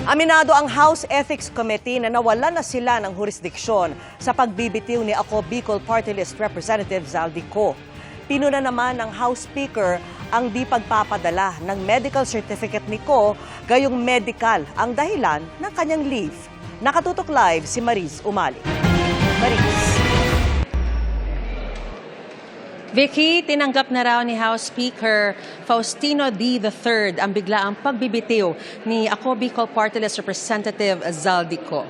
Aminado ang House Ethics Committee na nawalan na sila ng jurisdiksyon sa pagbibitiw ni Ako Bicol Party List Representative Zaldico. Pinuna naman ng House Speaker ang di pagpapadala ng medical certificate ni Ko, gayong medical ang dahilan ng kanyang leave. Nakatutok live si Mariz Umali. Mariz. Vicky, tinanggap na raw ni House Speaker Faustino D. III ang biglaang pagbibitiw ni Ako Bicol Party List Representative Zaldico.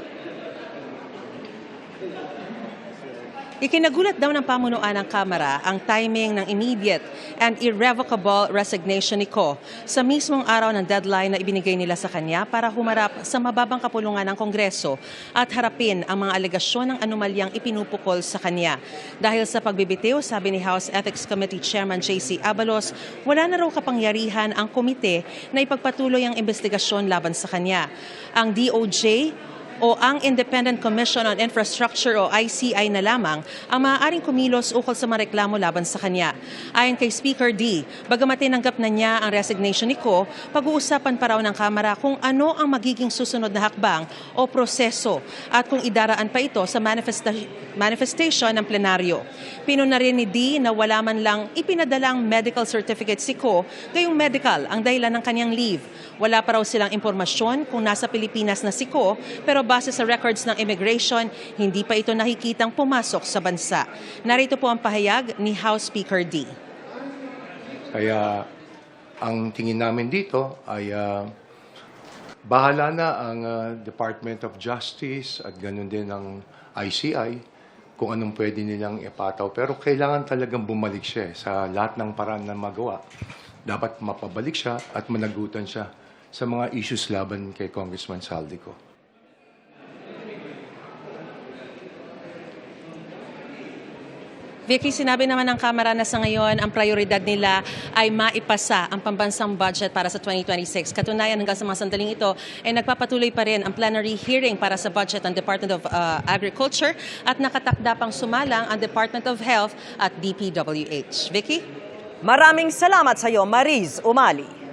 Ikinagulat daw ng pamunuan ng Kamara ang timing ng immediate and irrevocable resignation ni Ko sa mismong araw ng deadline na ibinigay nila sa kanya para humarap sa mababang kapulungan ng Kongreso at harapin ang mga alegasyon ng anomalyang ipinupukol sa kanya. Dahil sa pagbibitiw, sabi ni House Ethics Committee Chairman J.C. Abalos, wala na raw kapangyarihan ang komite na ipagpatuloy ang investigasyon laban sa kanya. Ang DOJ o ang Independent Commission on Infrastructure o ICI na lamang ang maaaring kumilos ukol sa mga reklamo laban sa kanya. Ayon kay Speaker D, bagamat tinanggap na niya ang resignation ni Ko, pag-uusapan pa raw ng Kamara kung ano ang magiging susunod na hakbang o proseso at kung idaraan pa ito sa manifestation ng plenaryo. Pinuna rin ni D na wala man lang ipinadalang medical certificate si Ko, gayong medical ang dahilan ng kanyang leave. Wala pa raw silang impormasyon kung nasa Pilipinas na si Ko, pero base sa records ng immigration, hindi pa ito nakikitang pumasok sa bansa. Narito po ang pahayag ni House Speaker D. Kaya ang tingin namin dito ay bahala na ang Department of Justice at ganoon din ang ICI kung anong pwede nilang ipataw. Pero kailangan talagang bumalik siya sa lahat ng paraan na magawa. Dapat mapabalik siya at managutan siya sa mga issues laban kay Congressman Zaldico. Vicky, sinabi naman ng Kamara na sa ngayon ang prioridad nila ay maipasa ang pambansang budget para sa 2026. Katunayan hanggang sa mga sandaling ito ay nagpapatuloy pa rin ang plenary hearing para sa budget ng Department of Agriculture at nakatakda pang sumalang ang Department of Health at DPWH. Vicky? Maraming salamat sa iyo, Mariz Umali.